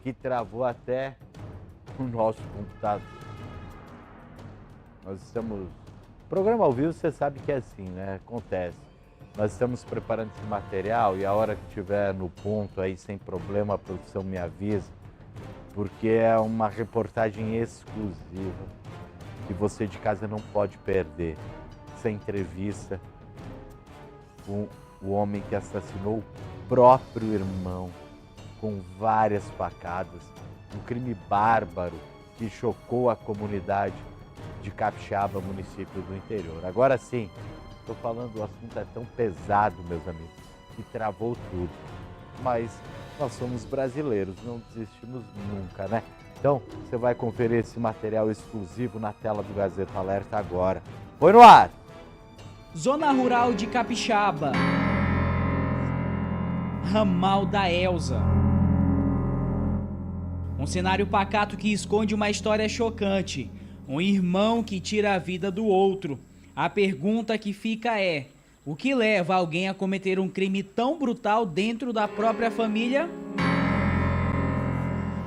que travou até o nosso computador. Nós estamos... Programa ao vivo, você sabe que é assim, né? Acontece. Nós estamos preparando esse material e a hora que estiver no ponto aí, sem problema, a produção me avisa, porque é uma reportagem exclusiva que você de casa não pode perder. Essa entrevista com o homem que assassinou o próprio irmão com várias facadas, um crime bárbaro que chocou a comunidade de Capixaba, município do interior. Agora sim, estou falando, o assunto é tão pesado, meus amigos, que travou tudo. Mas nós somos brasileiros, não desistimos nunca, né? Então, você vai conferir esse material exclusivo na tela do Gazeta Alerta agora. Foi no ar! Zona Rural de Capixaba. Ramal da Elza. Um cenário pacato que esconde uma história chocante. Um irmão que tira a vida do outro. A pergunta que fica é: o que leva alguém a cometer um crime tão brutal dentro da própria família?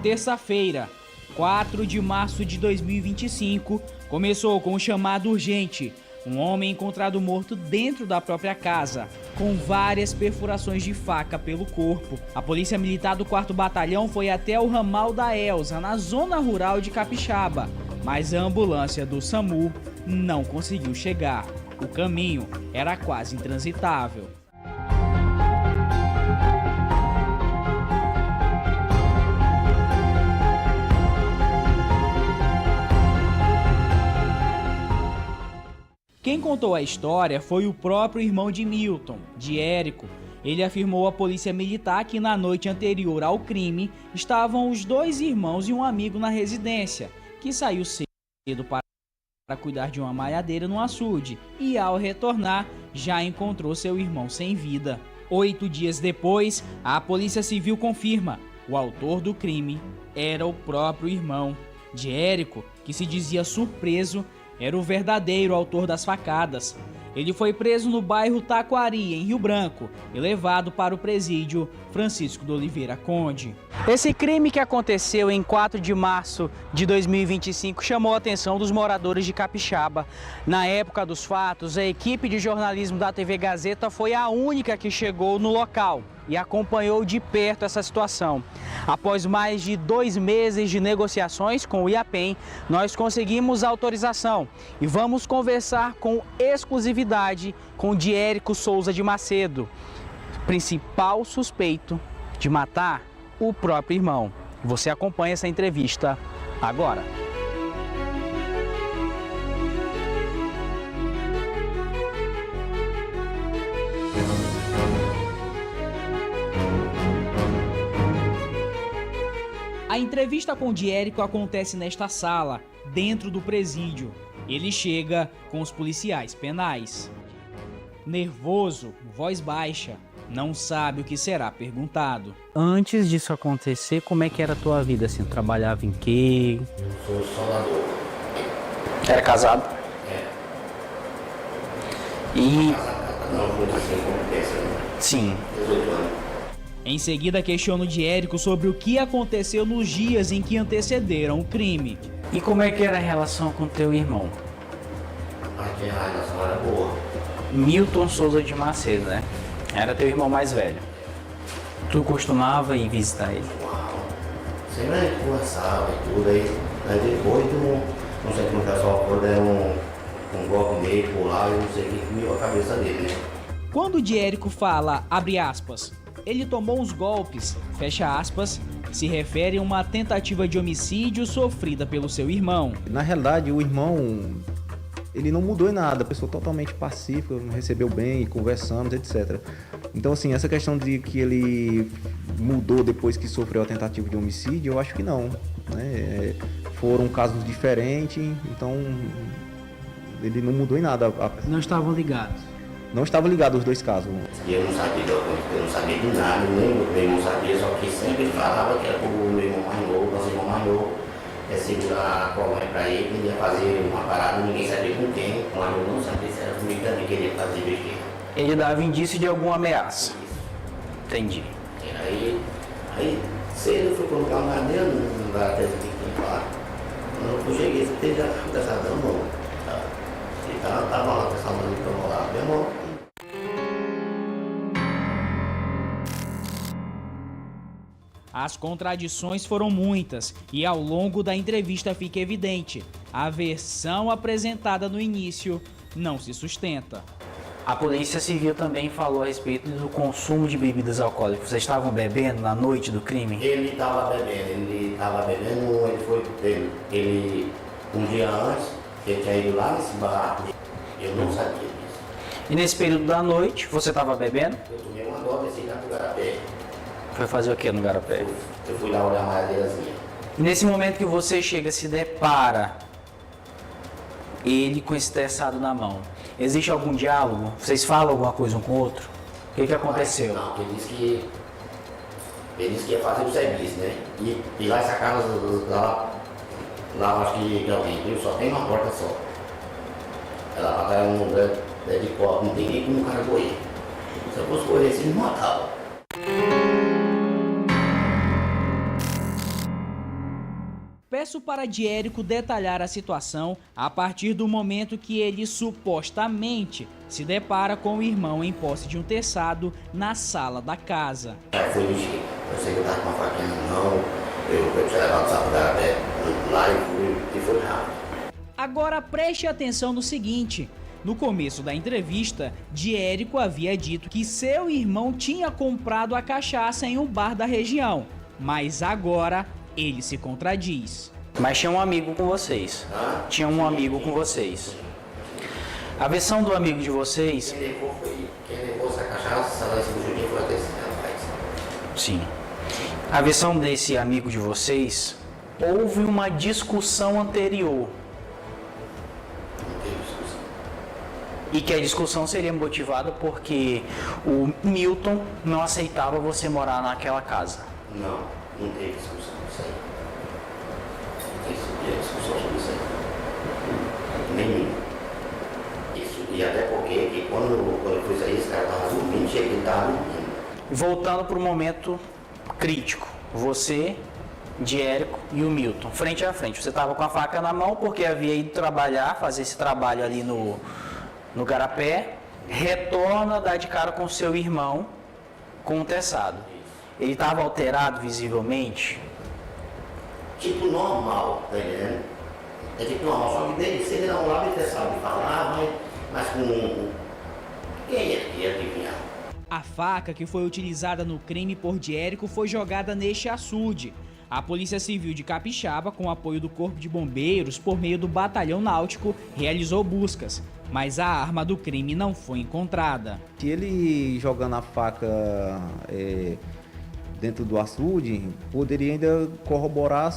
Terça-feira, 4 de março de 2025, começou com um chamado urgente. Um homem encontrado morto dentro da própria casa, com várias perfurações de faca pelo corpo. A polícia militar do 4º Batalhão foi até o Ramal da Elza, na zona rural de Capixaba, mas a ambulância do SAMU não conseguiu chegar. O caminho era quase intransitável. Quem contou a história foi o próprio irmão de Milton, de Érico. Ele afirmou à polícia militar que na noite anterior ao crime estavam os dois irmãos e um amigo na residência, que saiu cedo para cuidar de uma malhadeira no açude e, ao retornar, já encontrou seu irmão sem vida. 8 dias depois, a Polícia Civil confirma: o autor do crime era o próprio irmão de Érico, que se dizia surpreso. Era o verdadeiro autor das facadas. Ele foi preso no bairro Taquari, em Rio Branco, e levado para o presídio Francisco de Oliveira Conde. Esse crime que aconteceu em 4 de março de 2025 chamou a atenção dos moradores de Capixaba. Na época dos fatos, a equipe de jornalismo da TV Gazeta foi a única que chegou no local e acompanhou de perto essa situação. Após mais de 2 meses de negociações com o IAPEM, nós conseguimos autorização e vamos conversar com exclusividade com Diérico Souza de Macedo, principal suspeito de matar o próprio irmão. Você acompanha essa entrevista agora. A entrevista com Diérico acontece nesta sala, dentro do presídio. Ele chega com os policiais penais. Nervoso, voz baixa, não sabe o que será perguntado. Antes disso acontecer, como é que era a tua vida? Assim, trabalhava em quê? Eu sou soldador. Era casado? É. E... Não, muito assim, como pensa, né? Sim. 18 anos. Em seguida, questiono Diérico sobre o que aconteceu nos dias em que antecederam o crime. E como é que era a relação com teu irmão? Aqui a relação era boa. Milton Souza de Macedo, né? Era teu irmão mais velho. Tu costumava ir visitar ele? Uau. Sempre a gente conversava e tudo, aí depois não sei como o pessoal foi, deram um golpe meio por lá, eu não sei o que comiu a cabeça dele, né? Quando o Diérico fala, abre aspas, ele tomou uns golpes, fecha aspas, se refere a uma tentativa de homicídio sofrida pelo seu irmão. Na realidade, o irmão, ele não mudou em nada, pessoa totalmente pacífica, recebeu bem, conversamos, etc. Então, assim, essa questão de que ele mudou depois que sofreu a tentativa de homicídio, eu acho que não, né? Foram casos diferentes, então ele não mudou em nada. Não estavam ligados? Não estava ligado os dois casos. E eu não sabia de nada, nem meu irmão sabia, só que sempre ele falava que era o meu irmão mais novo, nosso irmão mais novo, ia segurar a colônia para ele, ia fazer uma parada, ninguém sabia com quem, mas eu não sabia se era comigo também que ele ia fazer besteira. Ele dava indício de alguma ameaça. Isso. Entendi. Aí Cedo eu fui colocar uma cadeira no lugar até aqui lá. Quando eu cheguei, você já estava dando mão. Estava lá pensando ali para rolar minha mão. As contradições foram muitas e ao longo da entrevista fica evidente: a versão apresentada no início não se sustenta. A Polícia Civil também falou a respeito do consumo de bebidas alcoólicas. Vocês estavam bebendo na noite do crime? Ele estava bebendo, ele um dia antes, ele tinha ido lá nesse bar, eu não sabia disso. E nesse período da noite, você estava bebendo? Eu tomei uma dose assim lá no Garapé. Foi fazer o que no Garapé? Eu fui lá olhar a madeirazinha. E nesse momento que você chega, se depara ele com esse terçado na mão, existe algum diálogo? Vocês falam alguma coisa um com o outro? O que aconteceu? Não, ele disse que ia fazer o serviço, né? E lá essa casa, lá acho que alguém viu, só tem uma porta só. Ela batalha num lugar de copo, não tem nem como o cara correr. Se eu fosse correr, assim, não matava. Peço para Diérico detalhar a situação a partir do momento que ele supostamente se depara com o irmão em posse de um terçado na sala da casa. Aí foi mexer. Eu sei que eu tava com uma faquinha na mão, eu tinha levado o sapo do Garapé lá e foi rápido. Agora preste atenção no seguinte: no começo da entrevista, Diérico havia dito que seu irmão tinha comprado a cachaça em um bar da região, mas agora ele se contradiz. Mas tinha um amigo com vocês. Tinha um amigo com vocês. A versão do amigo de vocês... Quem levou essa cachaça, lá em cima do Juninho, foi até esse rapaz. Sim. A versão desse amigo de vocês, houve uma discussão anterior. Não teve discussão. E que a discussão seria motivada porque o Milton não aceitava você morar naquela casa. Não teve discussão disso aí. Não teve discussão sobre isso aí. Nenhum. Isso, e até porque que quando eu fui sair, esse cara estava dormindo, cheguei, ele estava dormindo. Voltando para o momento crítico, você, Diérico e o Milton, frente a frente. Você estava com a faca na mão porque havia ido trabalhar, fazer esse trabalho ali no Garapé, retorna, dá de cara com seu irmão, com o terçado. Ele estava alterado visivelmente? Tipo normal, tá entendendo? É tipo normal, só que dele, se ele não lá, ele sabe falar, mas com... Quem ia adivinhar? A faca que foi utilizada no crime por Diérico foi jogada neste açude. A Polícia Civil de Capixaba, com apoio do Corpo de Bombeiros por meio do Batalhão Náutico, realizou buscas, mas a arma do crime não foi encontrada. Se ele jogando a faca dentro do açude, poderia ainda corroborar a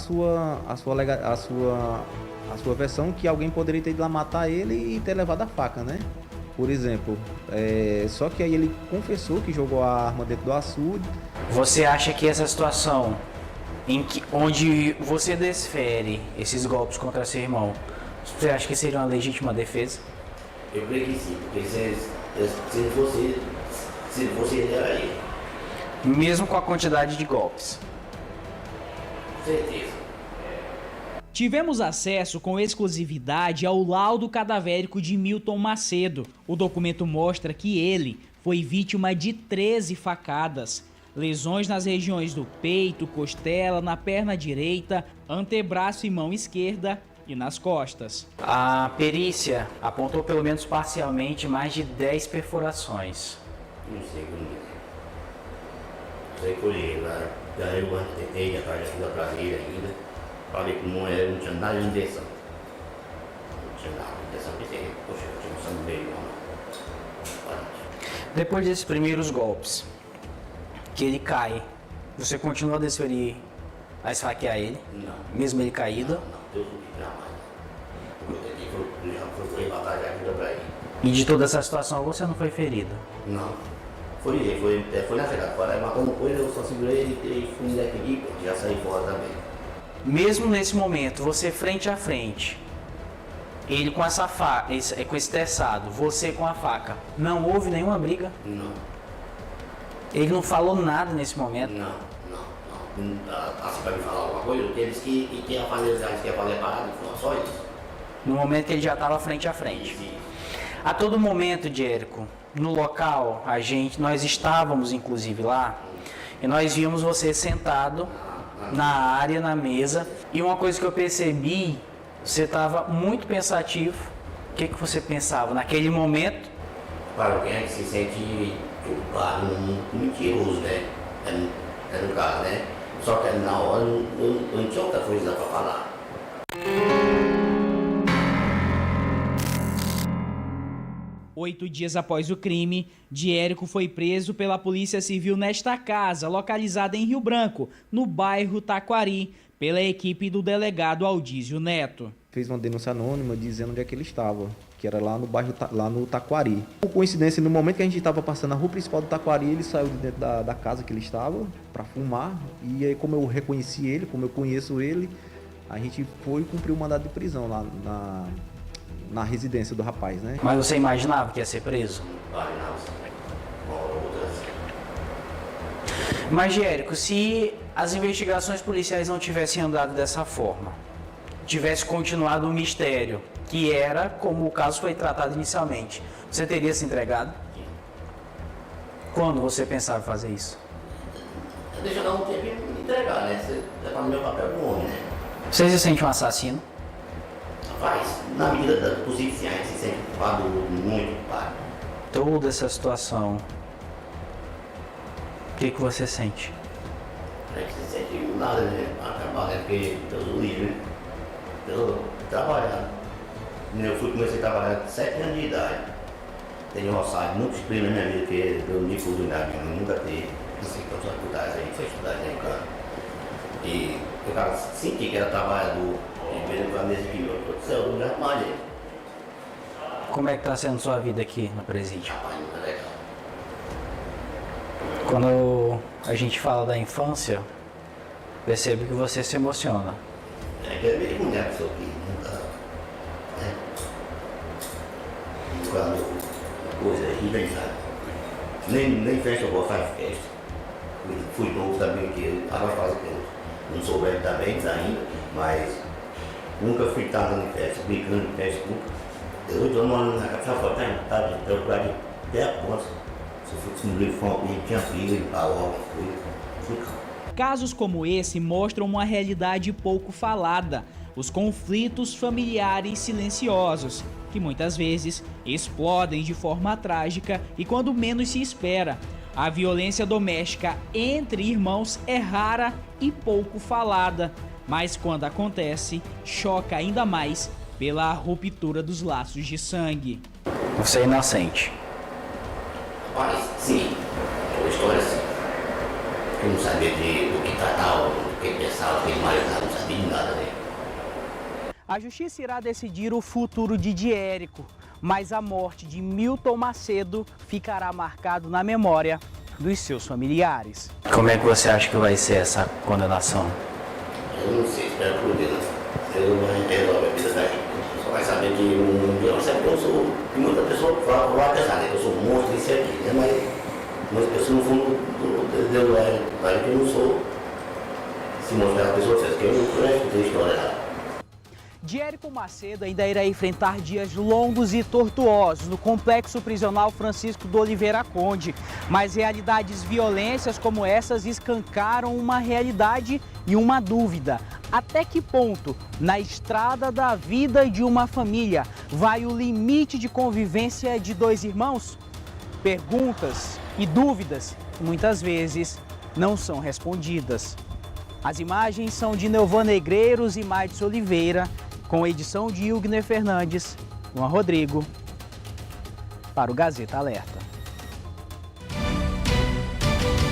sua versão que alguém poderia ter ido lá matar ele e ter levado a faca, né? Por exemplo, só que aí ele confessou que jogou a arma dentro do açude. Você acha que essa situação onde você desfere esses golpes contra seu irmão, você acha que seria uma legítima defesa? Eu creio que sim, porque se ele fosse ele, era ele. Mesmo com a quantidade de golpes? Com certeza. Tivemos acesso com exclusividade ao laudo cadavérico de Milton Macedo. O documento mostra que ele foi vítima de 13 facadas. Lesões nas regiões do peito, costela, na perna direita, antebraço e mão esquerda e nas costas. A perícia apontou pelo menos parcialmente mais de 10 perfurações. Não sei como é. Sei por ele, lá. Daí eu tentei atrás da segunda prazeira ainda. Falei que não tinha nada de invenção. Não tinha nada de invenção, porque, poxa, eu tinha noção do meio, não. Depois desses primeiros golpes, que ele cai, você continua a desferir, a esfaquear ele? Não. Mesmo ele caído? Não, Deus não quis jamais. Eu já procurei batalhar a vida pra ele. E de toda essa situação você não foi ferido? Não. Foi na chegada fora, matando coisa, eu só segurei ele e fui daqui e já saí fora também. Mesmo nesse momento, você frente a frente, ele com essa faca, com esse terçado, você com a faca, não houve nenhuma briga? Não. Ele não falou nada nesse momento? Não. assim para me falar alguma coisa, porque eles que iam fazer, eles queriam fazer a parada, só isso. No momento que ele já estava frente a frente. A todo momento, Jerico, no local, nós estávamos inclusive lá, e nós vimos você sentado na área, na mesa, e uma coisa que eu percebi, você estava muito pensativo. O que você pensava naquele momento? Para alguém que se sente culpado, mentiroso, né? É no caso, né? Só que na hora eu não tinha outra coisa para falar. Oito dias após o crime, Jerico foi preso pela Polícia Civil nesta casa, localizada em Rio Branco, no bairro Taquari, pela equipe do delegado Aldísio Neto. Fez uma denúncia anônima dizendo onde é que ele estava, que era lá no bairro, lá no Taquari. Por coincidência, no momento que a gente estava passando a rua principal do Taquari, ele saiu de dentro da casa que ele estava para fumar. E aí, como eu reconheci ele, como eu conheço ele, a gente foi cumprir o mandado de prisão lá na residência do rapaz, né? Mas você imaginava que ia ser preso? Mas, Jerico, se as investigações policiais não tivessem andado dessa forma, tivesse continuado o mistério, que era como o caso foi tratado inicialmente, você teria se entregado? Quando você pensava em fazer isso? Deixa eu dar um tempo e me entregar, né? Você levar no meu papel como homem, né? Você se sente um assassino? Rapaz, na medida do possível, sim, a gente se sente culpado, muito culpado. Toda essa situação, o que você sente? A gente se sente nada, né? Acabar, né? Porque Deus o livre, né? Eu trabalhar. Eu comecei a trabalhar com 7 anos de idade. Tenho um roçado, nunca explico na minha vida que eu não tive oportunidade, eu nunca tive. Não sei quantas faculdades aí, foi estudar aí, cara. E eu cara, senti que era trabalhador, e mesmo com a mesa que eu já malhei. Como é que está sendo sua vida aqui no presídio? Rapaz, não é legal. Quando a gente fala da infância, percebo que você se emociona. É que é meio mulher, pessoa que nunca. Né? Quando coisa aí, vem, sabe? Nem festa eu vou fazer festa. Fui novo também, que agora faz que eu não sou velho também ainda, mas nunca fui andando em festa, brincando em festa, nunca. Eu estou morando na capital, só tenho vontade de procurar de até a ponta. Se eu fosse no livro, a gente tinha briga, limpar alguma coisa. Casos como esse mostram uma realidade pouco falada, os conflitos familiares silenciosos, que muitas vezes explodem de forma trágica e quando menos se espera. A violência doméstica entre irmãos é rara e pouco falada, mas quando acontece, choca ainda mais pela ruptura dos laços de sangue. Você é inocente. Mas, sim, é uma história assim. Eu não sabia do que tratava, do que pensava, do que imaginava, não sabia de nada, né? A justiça irá decidir o futuro de Jerico, mas a morte de Milton Macedo ficará marcado na memória dos seus familiares. Como é que você acha que vai ser essa condenação? Eu não sei, espero por Deus. Eu não resolvo a vida da gente. Só vai saber que um dia eu sou. E muita pessoa vai pensar, né? Que eu sou um monstro, isso e aquilo, né? Mas pessoas no fundo Deus vai que eu não sou. Se mostrar a pessoa, que eu não escutei a história lá. Jerico Macedo ainda irá enfrentar dias longos e tortuosos no complexo prisional Francisco do Oliveira Conde, mas realidades violências como essas escancaram uma realidade e uma dúvida. Até que ponto, na estrada da vida de uma família, vai o limite de convivência de dois irmãos? Perguntas e dúvidas que muitas vezes não são respondidas. As imagens são de Neuvan Negreiros e Maides Oliveira, com edição de Hilgner Fernandes, Juan Rodrigo, para o Gazeta Alerta.